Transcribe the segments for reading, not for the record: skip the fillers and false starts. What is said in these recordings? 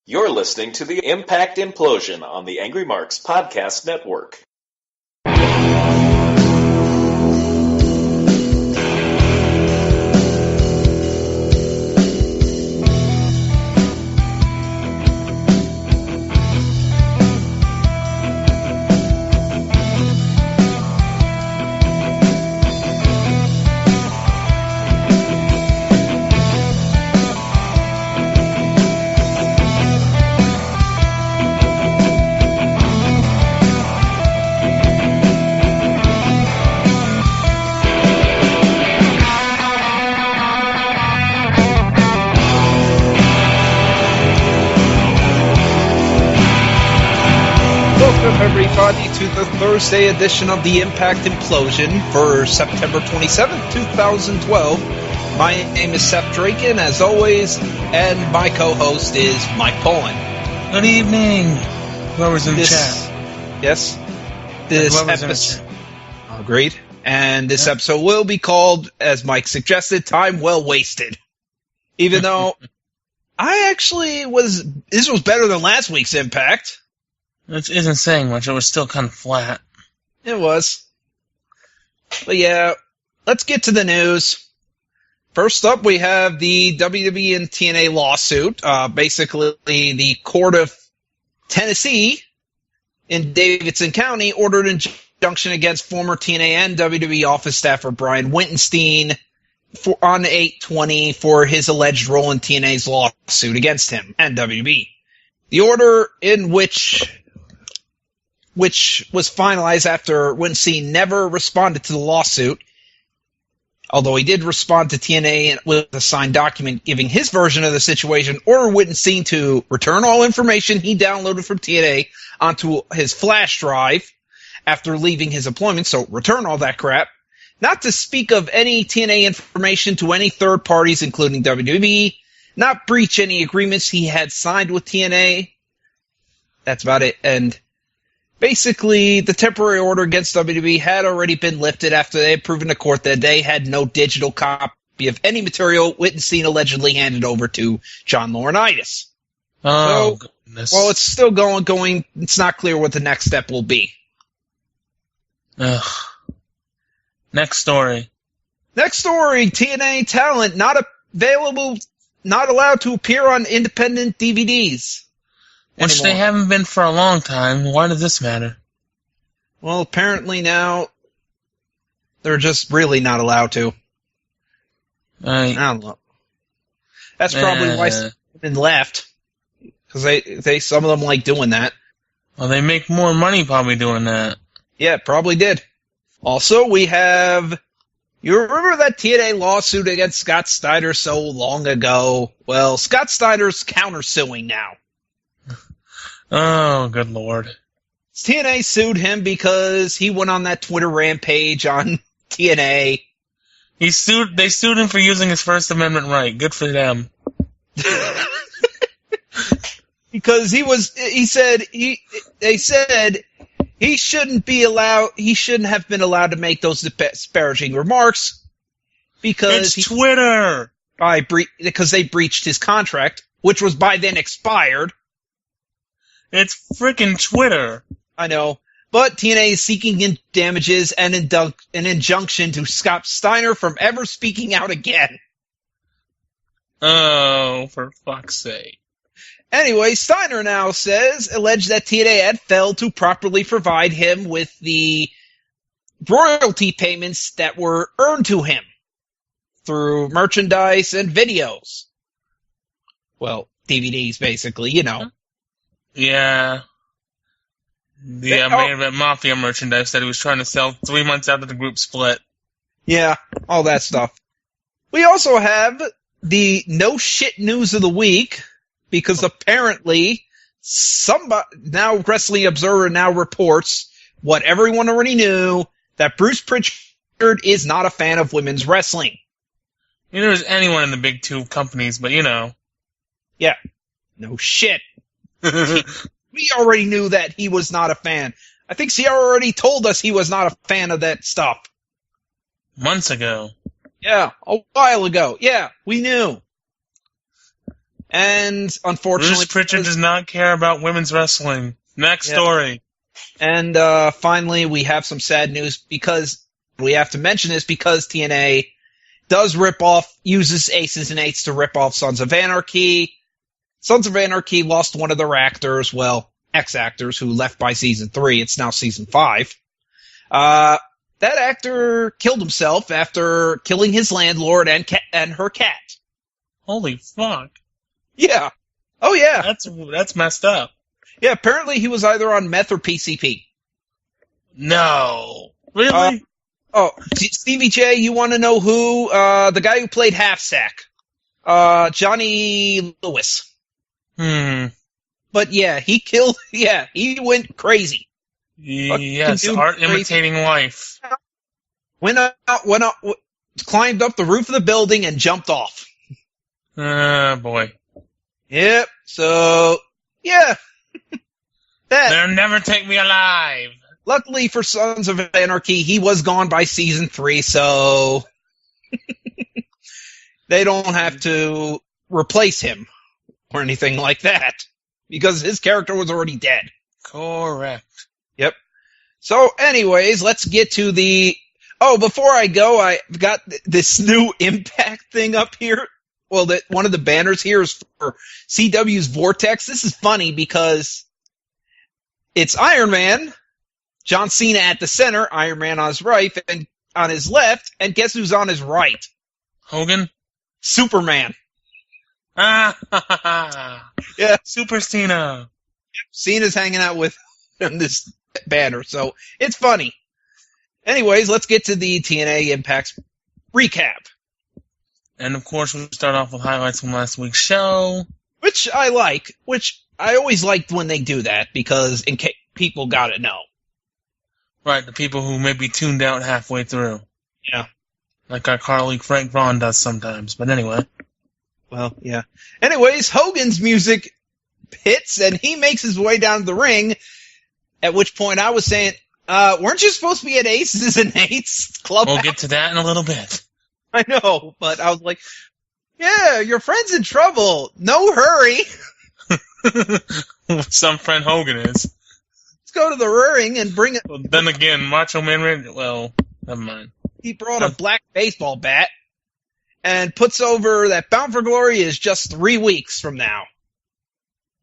You're listening to the Impact Implosion on the Angry Marks Podcast Network. Everybody to the Thursday edition of the Impact Implosion for September 27th, 2012. My name is Sept Draken, as always, and my co-host is Mike Poland. Good evening, whoever's in chat. Yes, this episode. Agreed. And this episode will be called, as Mike suggested, Time Well Wasted. Even though this was better than last week's Impact. Which isn't saying much. It was still kind of flat. It was. But yeah, let's get to the news. First up, we have the WWE and TNA lawsuit. Basically, the Court of Tennessee in Davidson County ordered an injunction against former TNA and WWE office staffer Brian Wittenstein on 8/20 for his alleged role in TNA's lawsuit against him and WWE. The order, in which was finalized after Wittenstein never responded to the lawsuit, although he did respond to TNA with a signed document giving his version of the situation, ordered Wittenstein to return all information he downloaded from TNA onto his flash drive after leaving his employment, so return all that crap, not to speak of any TNA information to any third parties, including WWE, not breach any agreements he had signed with TNA. That's about it. And basically, the temporary order against WWE had already been lifted after they had proven to court that they had no digital copy of any material Wittenstein allegedly handed over to John Laurinaitis. Oh, so, goodness. While it's still going, it's not clear what the next step will be. Ugh. Next story. TNA talent not allowed to appear on independent DVDs. Which anymore. They haven't been for a long time. Why does this matter? Well, apparently now they're just really not allowed to. I don't know. That's probably why some women left. Because they some of them like doing that. Well, they make more money probably doing that. Yeah, probably did. Also, we have... You remember that TNA lawsuit against Scott Steiner so long ago? Well, Scott Steiner's countersuing now. Oh, good lord. TNA sued him because he went on that Twitter rampage on TNA. They sued him for using his First Amendment right. Good for them. Because they said he shouldn't have been allowed to make those disparaging remarks because it's Twitter! Because they breached his contract, which was by then expired. It's frickin' Twitter. I know. But TNA is seeking damages and an injunction to Scott Steiner from ever speaking out again. Oh, for fuck's sake. Anyway, Steiner now alleged that TNA had failed to properly provide him with the royalty payments that were earned to him through merchandise and videos. Well, DVDs, basically, you know. Yeah. The Main Event Mafia merchandise that he was trying to sell 3 months after the group split. Yeah, all that stuff. We also have the no shit news of the week, because apparently now Wrestling Observer now reports what everyone already knew, that Bruce Pritchard is not a fan of women's wrestling. Neither is anyone in the big two companies, but you know. Yeah. No shit. We already knew that he was not a fan. I think Sierra already told us he was not a fan of that stuff. Months ago. Yeah, a while ago. Yeah, we knew. And unfortunately, Bruce Pritchard does not care about women's wrestling. Next story. And finally, we have some sad news because we have to mention this because TNA does uses Aces and Eights to rip off Sons of Anarchy. Sons of Anarchy lost one of their actors, well, ex-actors who left by season 3. It's now season 5. That actor killed himself after killing his landlord and her cat. Holy fuck. Yeah. Oh, yeah. That's messed up. Yeah, apparently he was either on meth or PCP. No. Really? Stevie J, you want to know who? The guy who played Half Sack. Johnny Lewis. But yeah, he went crazy. Yes, art imitating life. Went out, climbed up the roof of the building and jumped off. Boy. Yep, so, yeah. They'll never take me alive. Luckily for Sons of Anarchy, he was gone by season 3, so they don't have to replace him or anything like that because his character was already dead. Correct. Yep. So anyways, let's get to before I go, I've got this new Impact thing up here. Well, one of the banners here is for CW's Vortex. This is funny because it's Iron Man, John Cena at the center, Iron Man on his right, and on his left, and guess who's on his right? Hogan? Superman. Yeah. Super Cena. Cena's hanging out with him this banner, so it's funny. Anyways, let's get to the TNA Impact recap. And of course, we'll start off with highlights from last week's show. Which I always liked when they do that, because in case people gotta know. Right, the people who may be tuned out halfway through. Yeah. Like our colleague Frank Braun does sometimes, but anyway. Well, yeah. Anyways, Hogan's music hits, and he makes his way down to the ring, at which point I was saying, weren't you supposed to be at Aces and Eights Club? We'll get to that in a little bit. I know, but I was like, yeah, your friend's in trouble. No hurry. Some friend Hogan is. Let's go to the ring and bring it. Well, then again, Macho Man, well, never mind. He brought a black baseball bat and puts over that Bound for Glory is just 3 weeks from now.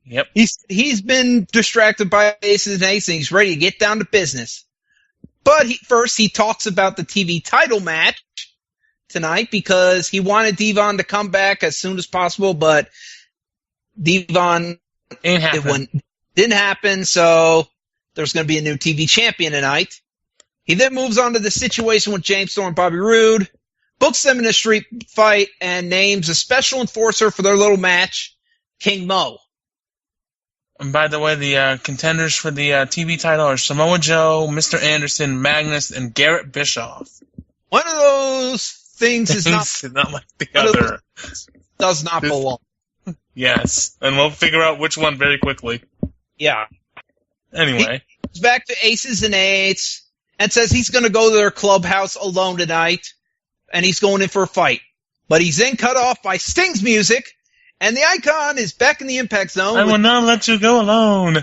Yep. He's been distracted by Aces and Eights, and he's ready to get down to business. But first he talks about the TV title match tonight because he wanted Devon to come back as soon as possible, but Devon didn't happen, so there's going to be a new TV champion tonight. He then moves on to the situation with James Storm and Bobby Roode, books them in a street fight, and names a special enforcer for their little match, King Mo. And by the way, the contenders for the TV title are Samoa Joe, Mr. Anderson, Magnus, and Garrett Bischoff. One of those things is not like the other. Does not belong. Yes, and we'll figure out which one very quickly. Yeah. Anyway. He's back to Aces and Eights and says he's going to go to their clubhouse alone tonight, and he's going in for a fight. But he's then cut off by Sting's music, and the Icon is back in the Impact Zone. I will not let you go alone.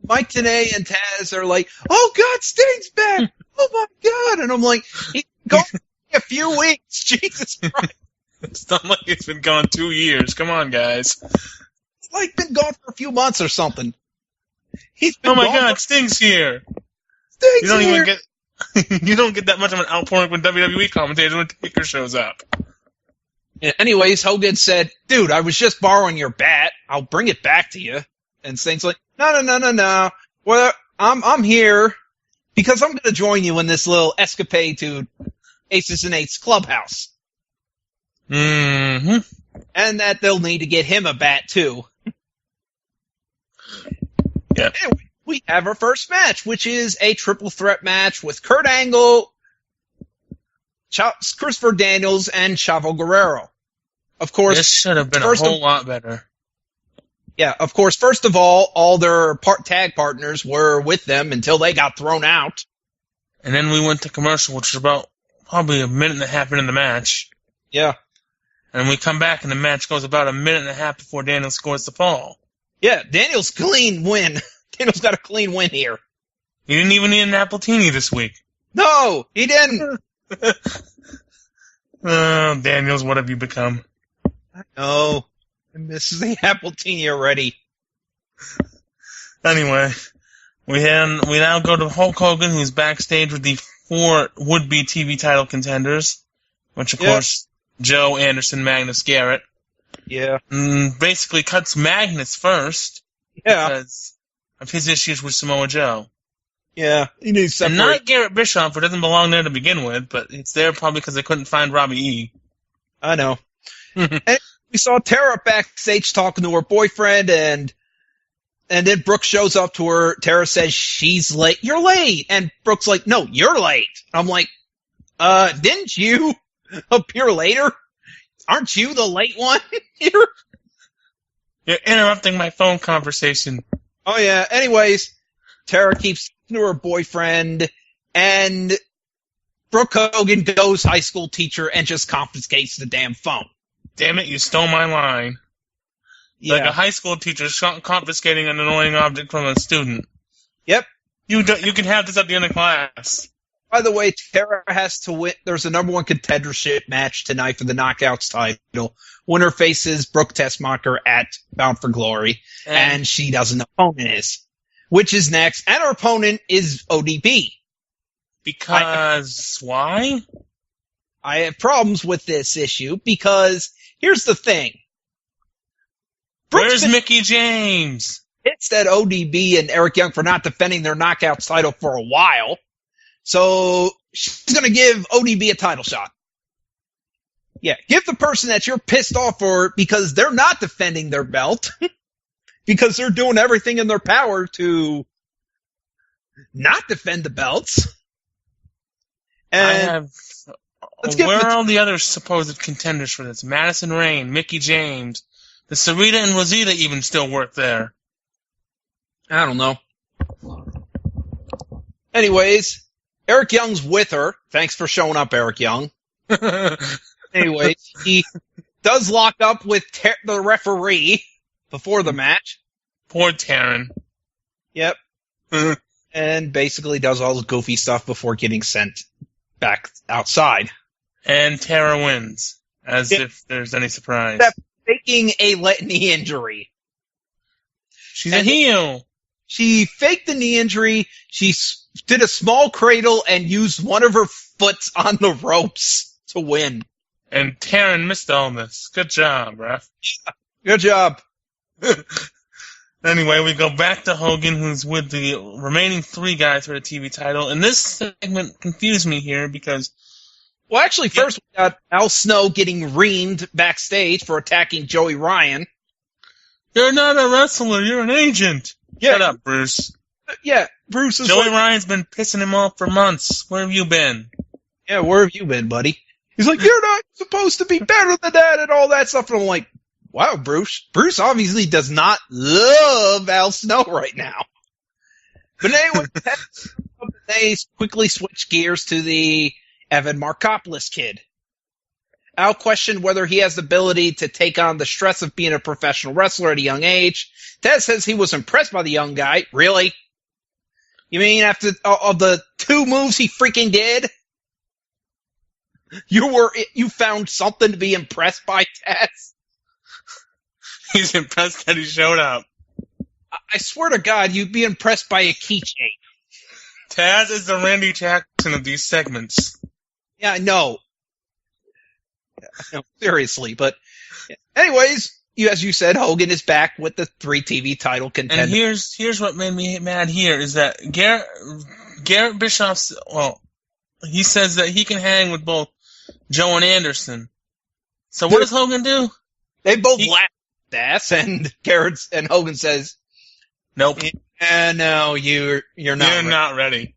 Mike Tenay and Taz are like, oh, God, Sting's back. Oh, my God. And I'm like, he's gone for a few weeks. Jesus Christ. It's not like it's been gone 2 years. Come on, guys. It's like been gone for a few months or something. He's been oh, my God, Sting's here. Sting's here. You don't get that much of an outpouring when WWE commentators when Taker shows up. Yeah, anyways, Hogan said, dude, I was just borrowing your bat. I'll bring it back to you. And Sting's like, no. Well, I'm here because I'm going to join you in this little escapade to Aces and Eights Clubhouse. Mm-hmm. And that they'll need to get him a bat, too. Yeah. Anyway, we have our first match, which is a triple threat match with Kurt Angle, Christopher Daniels, and Chavo Guerrero. Of course, this should have been a whole lot better. Yeah, of course, first of all their tag partners were with them until they got thrown out. And then we went to commercial, which was about probably a minute and a half into the match. Yeah. And we come back and the match goes about a minute and a half before Daniel scores the fall. Yeah, Daniel's clean win. Daniel's got a clean win here. He didn't even need an Appletini this week. No, he didn't. Oh, Daniels, what have you become? Oh, I miss the Appletini already. Anyway, we now go to Hulk Hogan, who's backstage with the 4 would-be TV title contenders, which, of course, Joe, Anderson, Magnus, Garrett. Yeah. Basically cuts Magnus first. Yeah. Because of his issues with Samoa Joe. Yeah. He needs separate. And not Garrett Bischoff, who doesn't belong there to begin with, but it's there probably because they couldn't find Robbie E. I know. And we saw Tara backstage talking to her boyfriend, and then Brooke shows up to her. Tara says, she's late. You're late. And Brooke's like, no, you're late. I'm like, didn't you appear later? Aren't you the late one here? You're interrupting my phone conversation. Oh, yeah. Anyways, Tara keeps talking to her boyfriend, and Brooke Hogan goes high school teacher and just confiscates the damn phone. Damn it, you stole my line. Yeah. Like a high school teacher confiscating an annoying object from a student. Yep. You can have this at the end of class. By the way, Tara has to win. There's a number 1 contendership match tonight for the Knockouts title. Winner faces Brooke Tessmacher at Bound for Glory, and she doesn't know who her opponent is. Which is next, and her opponent is ODB. Because why? I have problems with this issue because here's the thing. Where's Mickey James? It's that ODB and Eric Young for not defending their Knockouts title for a while. So she's going to give ODB a title shot. Yeah, give the person that you're pissed off for because they're not defending their belt. Because they're doing everything in their power to not defend the belts. And where are all the other supposed contenders for this? Madison Rayne, Mickey James, the Sarita and Rosita even still work there. I don't know. Anyways, Eric Young's with her. Thanks for showing up, Eric Young. Anyways, he does lock up with the referee before the match. Poor Taryn. Yep. And basically does all the goofy stuff before getting sent back outside. And Tara wins, as if there's any surprise. Faking a knee injury. She's a heel. She faked the knee injury. She did a small cradle and used one of her foots on the ropes to win. And Taryn missed all this. Good job, ref. Good job. Anyway, we go back to Hogan, who's with the remaining 3 guys for the TV title. And this segment confused me here because... Well, actually, first we got Al Snow getting reamed backstage for attacking Joey Ryan. You're not a wrestler, you're an agent. Yeah. Shut up, Bruce. Yeah, Bruce is Joey Ryan's been pissing him off for months. Where have you been? Yeah, where have you been, buddy? He's like, you're not supposed to be better than that and all that stuff. And I'm like, wow, Bruce. Bruce obviously does not love Al Snow right now. But anyway, they quickly switch gears to the Evan Markopoulos kid. Al questioned whether he has the ability to take on the stress of being a professional wrestler at a young age. Ted says he was impressed by the young guy. Really? You mean after of the 2 moves he freaking did? You found something to be impressed by, Taz? He's impressed that he showed up. I swear to God, you'd be impressed by a keychain. Taz is the Randy Jackson of these segments. Yeah, I know. No, seriously, but anyways, as you said, Hogan is back with the 3 TV title contenders. And here's what made me mad here is that Garrett Bischoff's, well, he says that he can hang with both Joe and Anderson. So what does Hogan do? They both laugh at that, and Garrett and Hogan says, "Nope, no, you're not. Not ready.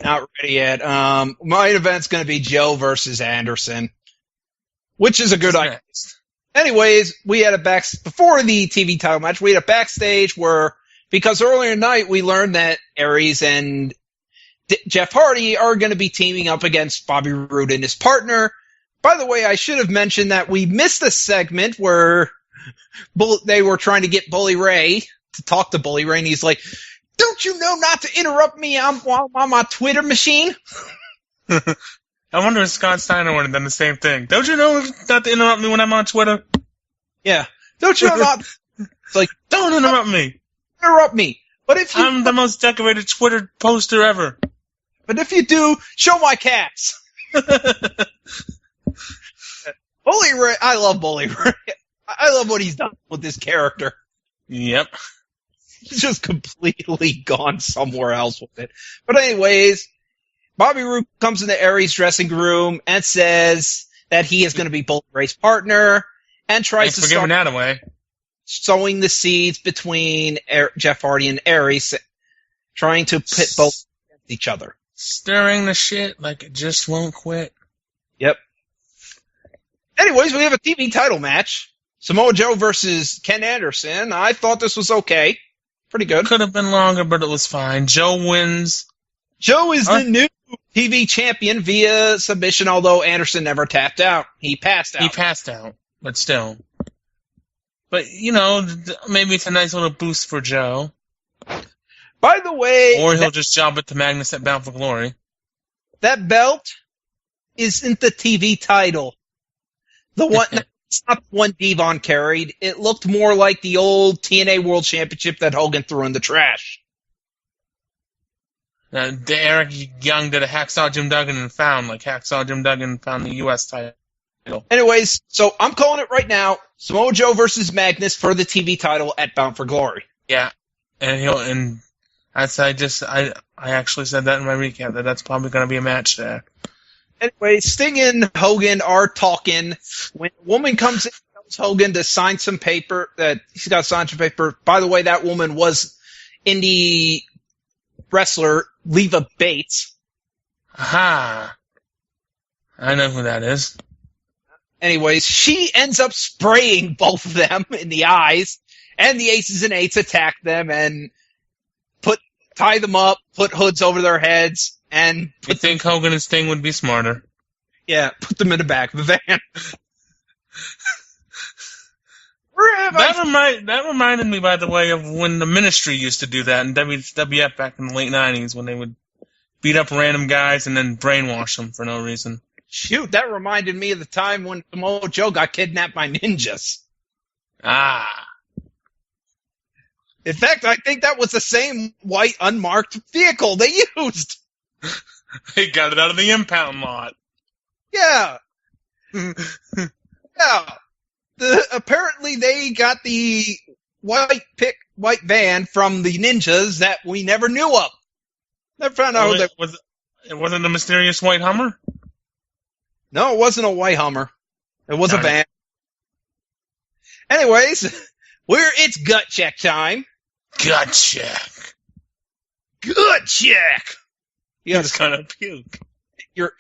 Not ready yet. My event's going to be Joe versus Anderson." Which is a good idea. Anyways, we had before the TV title match, we had a backstage where, because earlier tonight we learned that Aries and Jeff Hardy are going to be teaming up against Bobby Roode and his partner, By the way, I should have mentioned that we missed a segment where they were trying to get Bully Ray to talk to Bully Ray, and he's like, "Don't you know not to interrupt me while I'm on my Twitter machine?" I wonder if Scott Steiner would have done the same thing. Don't you know not to interrupt me when I'm on Twitter? Yeah. Don't you know not? It's like, don't interrupt me. Interrupt me. But if I'm the most decorated Twitter poster ever. But if you do, show my cats. Bully Ray, I love Bully Ray. I love what he's done with this character. Yep. He's just completely gone somewhere else with it. But anyways, Bobby Roode comes in the Aries dressing room and says that he is going to be Bully Ray's partner and tries to start that away. Sowing the seeds between Jeff Hardy and Aries, trying to pit both against each other. Stirring the shit like it just won't quit. Yep. Anyways, we have a TV title match. Samoa Joe versus Ken Anderson. I thought this was okay. Pretty good. Could have been longer, but it was fine. Joe wins. Joe is the new TV champion via submission, although Anderson never tapped out. He passed out. But still. But, maybe it's a nice little boost for Joe. By the way... Or he'll just job it to Magnus at Bound for Glory. That belt isn't the TV title. It's not the one Devon carried. It looked more like the old TNA World Championship that Hogan threw in the trash. Eric Young did a Hacksaw Jim Duggan and found Hacksaw Jim Duggan found the U.S. title. Anyways, so I'm calling it right now. Samoa Joe versus Magnus for the TV title at Bound for Glory. Yeah, and I actually said that in my recap that's probably going to be a match there. Anyway, Sting and Hogan are talking. When a woman comes in, tells Hogan to sign some paper, that he's got to sign some paper. By the way, that woman was indie wrestler Leva Bates. Aha. I know who that is. Anyways, she ends up spraying both of them in the eyes, and the Aces and Eights attack them and tie them up, put hoods over their heads, and... You think Hogan and Sting would be smarter? Yeah, put them in the back of the van. That reminded me, by the way, of when the Ministry used to do that in WWF back in the late 90s, when they would beat up random guys and then brainwash them for no reason. Shoot, that reminded me of the time when Samoa Joe got kidnapped by ninjas. Ah. In fact, I think that was the same white unmarked vehicle they used. They got it out of the impound lot. Yeah. Yeah. Apparently they got the white van from the ninjas that we never knew of. Never found out who that was. It wasn't a mysterious white Hummer? No, it wasn't a white Hummer. It was a van. Anyways, it's gut check time. Gut check. Gut check. You just kind of puke. You're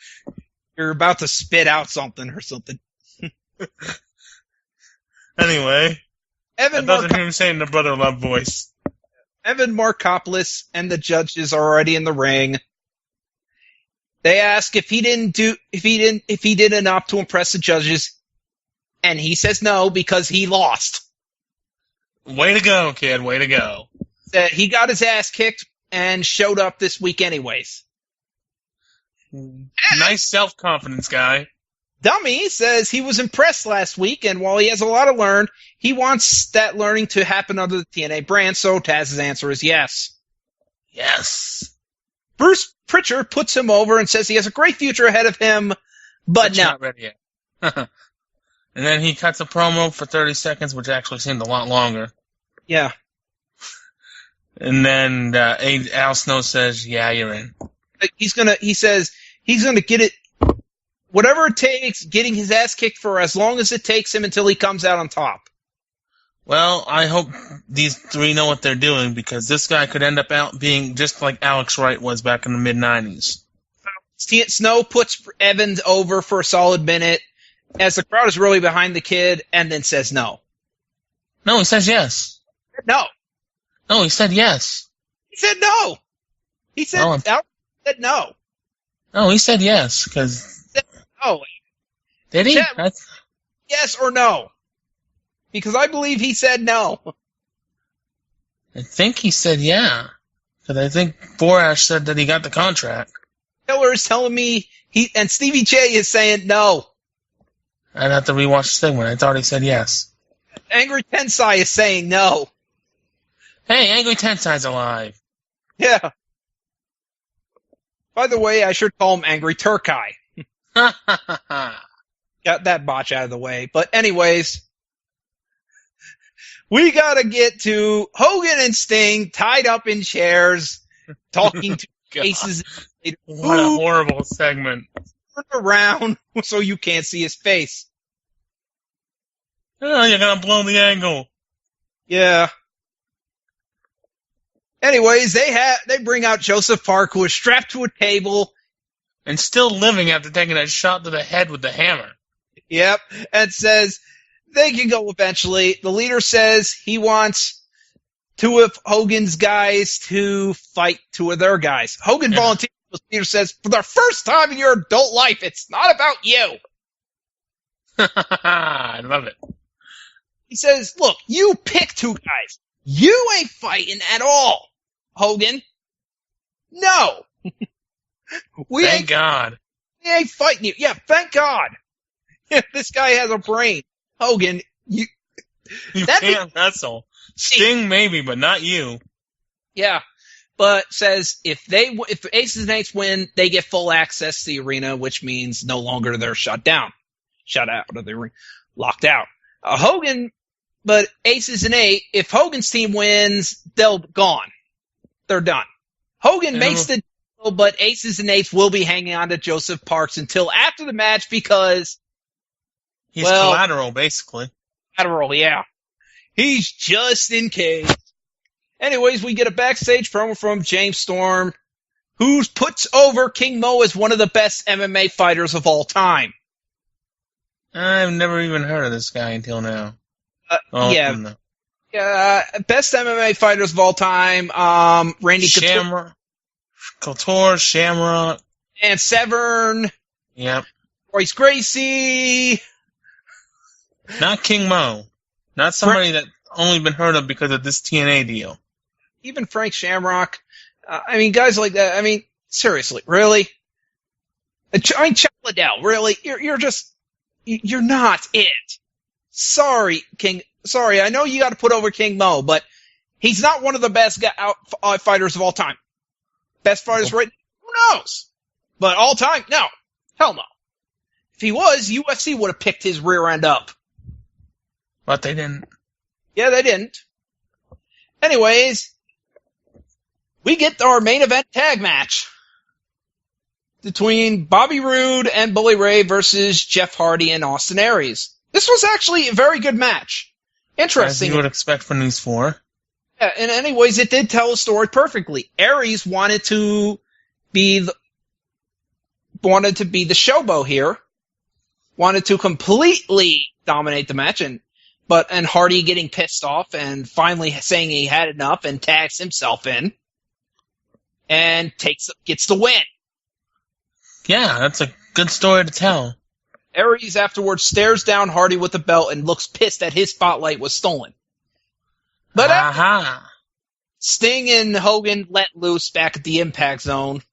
about to spit out something or something. Anyway, that doesn't hear him saying the brother love voice. Evan Markopoulos and the judges are already in the ring. They ask if he did enough to impress the judges, and he says no because he lost. Way to go, kid. Way to go. He got his ass kicked and showed up this week anyways. Nice self-confidence guy. Dummy says he was impressed last week, and while he has a lot to learn, he wants that learning to happen under the TNA brand, so Taz's answer is yes. Yes. Bruce Pritchard puts him over and says he has a great future ahead of him, but no. Not ready yet. And then he cuts a promo for 30 seconds, which actually seemed a lot longer. Yeah. And then Al Snow says, yeah, you're in. He says he's gonna get it, whatever it takes, getting his ass kicked for as long as it takes him until he comes out on top. Well, I hope these three know what they're doing, because this guy could end up out being just like Alex Wright was back in the mid-90s. Snow puts Evans over for a solid minute, as the crowd is really behind the kid, and then says no. No, he says yes. No. No, he said yes. He said no. He said, said no. No, he said yes, because... No. Did he? Chat, yes or no? Because I believe he said no. I think he said yeah. Because I think Borash said that he got the contract. Taylor is telling me and Stevie J is saying no. I'd have to rewatch the segment. I thought he said yes. Angry Tensai is saying no. Hey, Angry Tensai's alive. Yeah. By the way, I should call him Angry Turkai. Got that botch out of the way. But anyways, we gotta get to Hogan and Sting tied up in chairs, talking to faces. What a horrible segment. Turn around so you can't see his face. Oh, you're gonna blow the angle. Yeah. Anyways, they bring out Joseph Park, who is strapped to a table. And still living after taking that shot to the head with the hammer. Yep. And says they can go eventually. The leader says he wants two of Hogan's guys to fight two of their guys. Hogan volunteers. The leader says, for the first time in your adult life, it's not about you. I love it. He says, look, you pick two guys. You ain't fighting at all, Hogan. No. Thank God. We ain't fighting you. Yeah, thank God. This guy has a brain. Hogan, you can't wrestle. Sting maybe, but not you. Yeah. But says if Aces and Eights win, they get full access to the arena, which means no longer they're shut out of the arena, locked out. But Aces and Eight, if Hogan's team wins, they're gone. They're done. Hogan makes the deal, but Aces and Eights will be hanging on to Joseph Parks until after the match because he's collateral, basically. Collateral, yeah. He's just in case. Anyways, we get a backstage promo from James Storm, who puts over King Mo as one of the best MMA fighters of all time. I've never even heard of this guy until now. Yeah, best MMA fighters of all time. Randy Couture, Shamrock, and Severn. Yep. Royce Gracie. Not King Mo. Not somebody that only been heard of because of this TNA deal. Even Frank Shamrock. Guys like that. Seriously, really? Chuck Liddell, really? You're not it. Sorry, King. Sorry, I know you got to put over King Mo, but he's not one of the best fighters of all time. Best fighters right now? Who knows? But all time? No. Hell no. If he was, UFC would have picked his rear end up. But they didn't. Yeah, they didn't. Anyways, we get our main event tag match between Bobby Roode and Bully Ray versus Jeff Hardy and Austin Aries. This was actually a very good match. Interesting. As you would expect from these four. Yeah, and anyways, it did tell a story perfectly. Aries wanted to be the showboat here. Wanted to completely dominate the match, and Hardy getting pissed off and finally saying he had enough and tags himself in and gets the win. Yeah, that's a good story to tell. Aries afterwards stares down Hardy with the belt and looks pissed that his spotlight was stolen. But Sting and Hogan let loose back at the Impact Zone.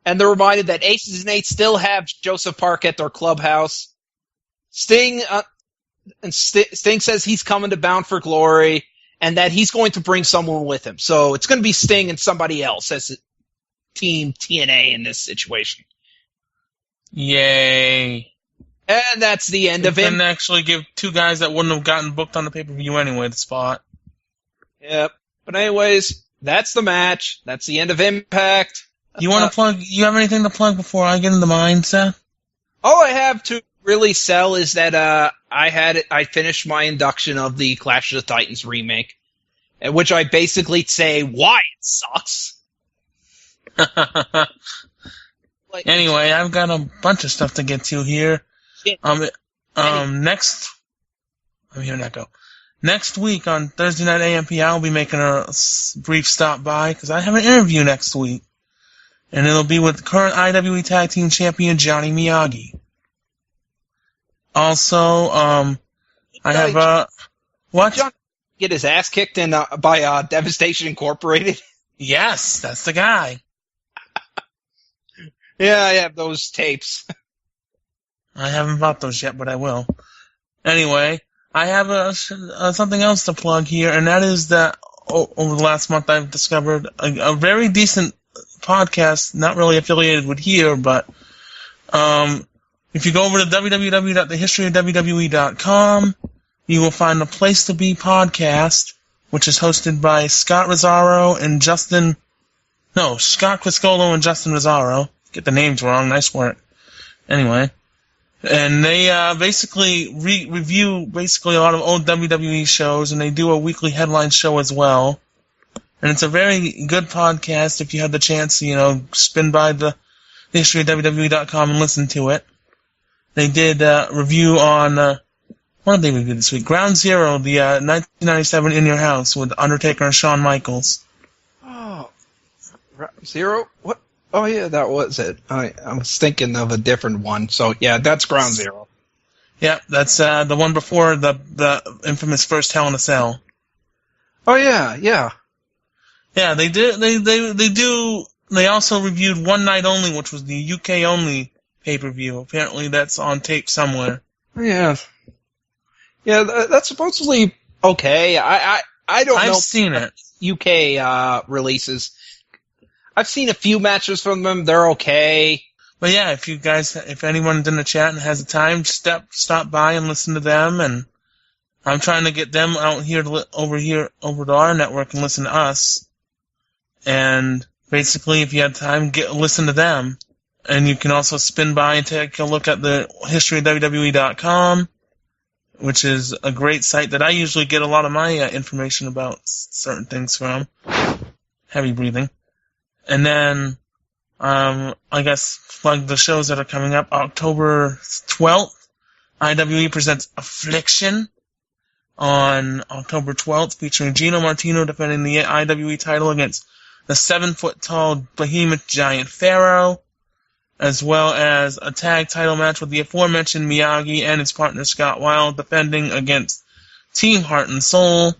And they're reminded that Aces and Eights still have Joseph Park at their clubhouse. Sting says he's coming to Bound for Glory and that he's going to bring someone with him. So it's going to be Sting and somebody else as Team TNA in this situation. Yay. And that's the end of it. Didn't actually give two guys that wouldn't have gotten booked on the pay-per-view anyway the spot. Yep. But anyways, that's the match. That's the end of Impact. You want to plug? You have anything to plug before I get into mine, Seth? All I have to really sell is that I finished my induction of the Clash of the Titans remake, in which I basically say why it sucks. Anyway, I've got a bunch of stuff to get to here. Next week on Thursday Night AMP, I'll be making a brief stop by because I have an interview next week. And it'll be with current IWE Tag Team Champion Johnny Miyagi. Also, I have what? John get his ass kicked in by Devastation Incorporated. Yes, that's the guy. Yeah, I have those tapes. I haven't bought those yet, but I will. Anyway, I have something else to plug here, and that is that over the last month I've discovered a very decent podcast, not really affiliated with here, but if you go over to www.thehistoryofwwe.com, you will find the Place to Be podcast, which is hosted by Scott Rosario and Scott Criscolo and Justin Rosario. Get the names wrong, nice work. Anyway, and they basically review a lot of old WWE shows, and they do a weekly headline show as well. And it's a very good podcast if you have the chance to, spin by the historyofwwe.com and listen to it. They did a review on, what did they review this week? Ground Zero, the 1997 In Your House with Undertaker and Shawn Michaels. Oh, Ground Zero? What? Oh, yeah, that was it. I was thinking of a different one. So, yeah, that's Ground Zero. Yeah, that's the one before the infamous first Hell in a Cell. Oh, yeah, yeah. Yeah, they also reviewed One Night Only, which was the UK only pay-per-view. Apparently that's on tape somewhere. Yeah. Yeah, that's supposedly okay. I don't know. I've seen it. UK releases. I've seen a few matches from them. They're okay. But yeah, if anyone's in the chat and has the time, stop by and listen to them. And I'm trying to get them out here over to our network and listen to us. And basically, if you have time, listen to them. And you can also spin by and take a look at the historyofwwe.com, which is a great site that I usually get a lot of my information about certain things from. Heavy breathing. And then, I guess, plug the shows that are coming up. October 12th, IWE presents Affliction on October 12th, featuring Gino Martino defending the IWE title against the 7-foot-tall behemoth giant Pharaoh, as well as a tag title match with the aforementioned Miyagi and his partner Scott Wilde defending against Team Heart and Soul,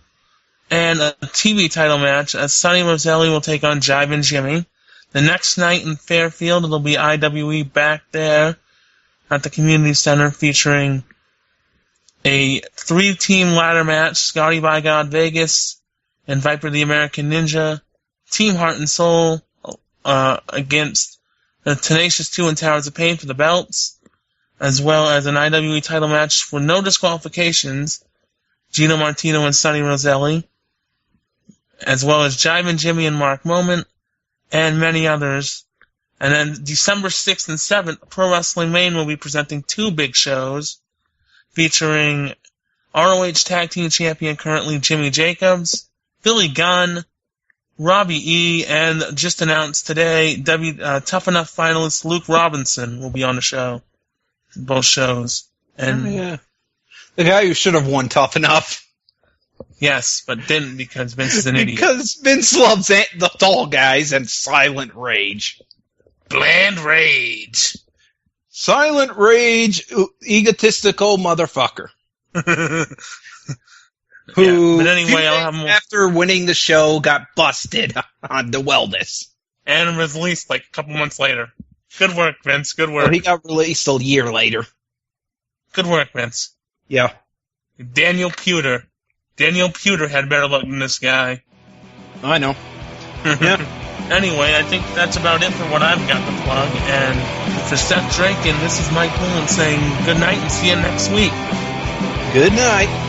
and a TV title match as Sonny Roselli will take on Jive and Jimmy. The next night in Fairfield, it'll be IWE back there at the Community Center featuring a 3-team ladder match, Scotty by God Vegas and Viper the American Ninja, Team Heart and Soul against the Tenacious 2 and Towers of Pain for the belts, as well as an IWE title match with no disqualifications, Gino Martino and Sonny Roselli, as well as Jive and Jimmy and Mark Moment, and many others. And then December 6th and 7th, Pro Wrestling Maine will be presenting 2 big shows featuring ROH Tag Team Champion currently Jimmy Jacobs, Billy Gunn, Robbie E., and just announced today, Tough Enough finalist Luke Robinson will be on the show. Both shows. And yeah. The guy who should have won Tough Enough. Yes, but didn't because Vince is an idiot. Because Vince loves the tall guys and Silent Rage. Bland Rage. Silent Rage, egotistical motherfucker. Who, but anyway, I'll have more. After winning the show, got busted on the wellness. And was released like a couple months later. Good work, Vince. Good work. Well, he got released a year later. Good work, Vince. Yeah. Daniel Pewter. Daniel Pewter had better luck than this guy. I know. Yeah. Anyway, I think that's about it for what I've got to plug. And for Sept Drake, and this is Mike Mullen saying good night and see you next week. Good night.